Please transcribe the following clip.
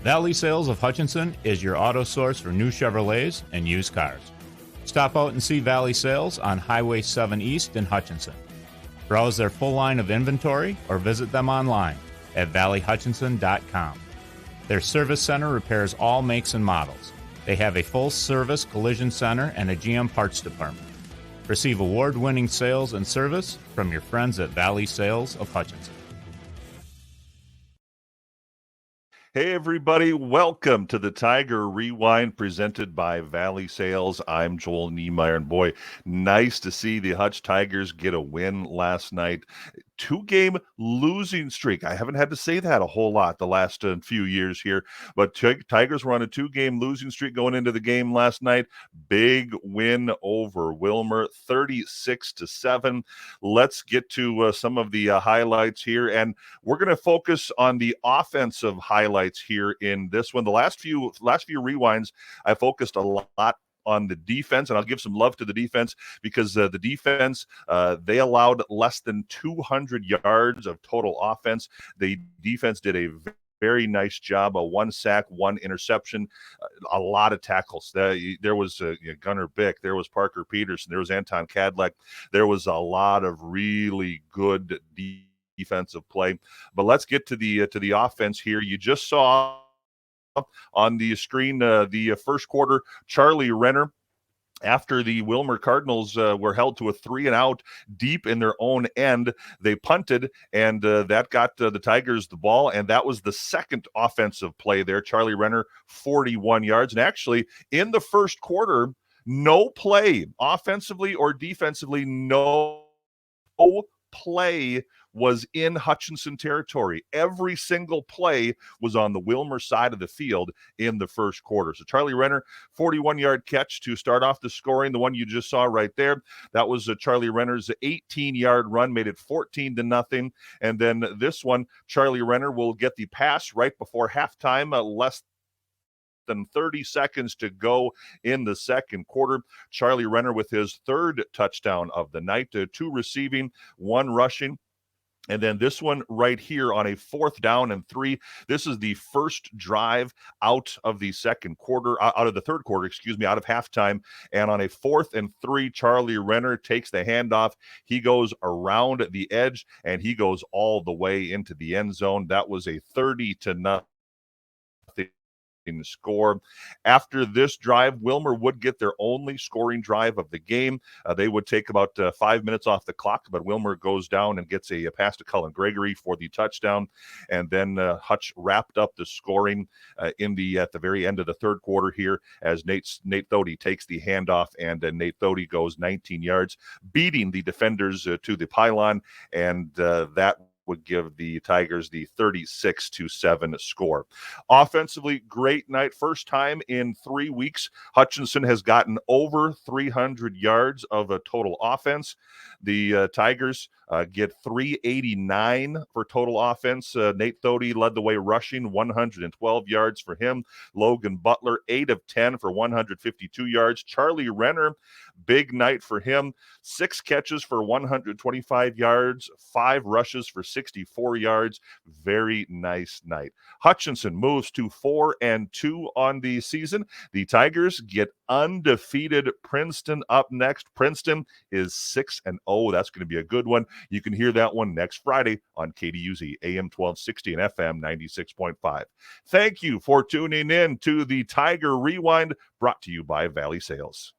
Valley Sales of Hutchinson is your auto source for new Chevrolets and used cars. Stop out and see Valley Sales on Highway 7 East in Hutchinson. Browse their full line of inventory or visit them online at valleyhutchinson.com. Their service center repairs all makes and models. They have a full-service collision center and a GM parts department. Receive award-winning sales and service from your friends at Valley Sales of Hutchinson. Hey, everybody. Welcome to the Tiger Rewind presented by Valley Sales. I'm Joel Niemeyer, and boy, nice to see the Hutch Tigers get a win last night. Two-game losing streak. I haven't had to say that a whole lot the last few years here, but Tigers were on a two-game losing streak going into the game last night. Big win over Willmar, 36-7. Let's get to some of the highlights here, and we're going to focus on the offensive highlights here in this one. The last few rewinds, I focused a lot on the defense, and I'll give some love to the defense because the defense, they allowed less than 200 yards of total offense. The defense did a very nice job. One sack, one interception, a lot of tackles. There was Gunnar Bick, there was Parker Peterson, there was Anton Kadlec. There was a lot of really good defensive play. But let's get to the offense here. You just saw on the screen the first quarter, Charlie Renner, after the Willmar Cardinals were held to a 3-and-out deep in their own end, they punted, and that got the Tigers the ball, and that was the second offensive play there. Charlie Renner, 41 yards. And actually, in the first quarter, no play, offensively or defensively, no play was in Hutchinson territory. Every single play was on the Willmar side of the field in the first quarter. So Charlie Renner, 41-yard catch to start off the scoring. The one you just saw right there, that was Charlie Renner's 18-yard run, made it 14-0. And then this one, Charlie Renner will get the pass right before halftime, less than 30 seconds to go in the second quarter. Charlie Renner with his third touchdown of the night, 2 receiving, 1 rushing. And then this one right here on a 4th down and 3. This is the first drive out of the second quarter, out of the third quarter, out of halftime. And on a 4th and 3, Charlie Renner takes the handoff. He goes around the edge and he goes all the way into the end zone. That was a 30-0 score. After this drive, Willmar would get their only scoring drive of the game. They would take about 5 minutes off the clock, but Willmar goes down and gets a pass to Cullen Gregory for the touchdown. And then Hutch wrapped up the scoring at the very end of the third quarter here as Nate Thody takes the handoff, and Nate Thody goes 19 yards, beating the defenders to the pylon, and that would give the Tigers the 36-7 score. Offensively, great night. First time in 3 weeks, Hutchinson has gotten over 300 yards of a total offense. The Tigers get 389 for total offense. Nate Thody led the way rushing, 112 yards for him. Logan Butler, 8 of 10 for 152 yards. Charlie Renner, big night for him. 6 catches for 125 yards, 5 rushes for 64 yards. Very nice night. Hutchinson moves to 4-2 on the season. The Tigers get undefeated Princeton up next. Princeton is 6-0. That's going to be a good one. You can hear that one next Friday on KDUZ, AM 1260 and FM 96.5. Thank you for tuning in to the Tiger Rewind, brought to you by Valley Sales.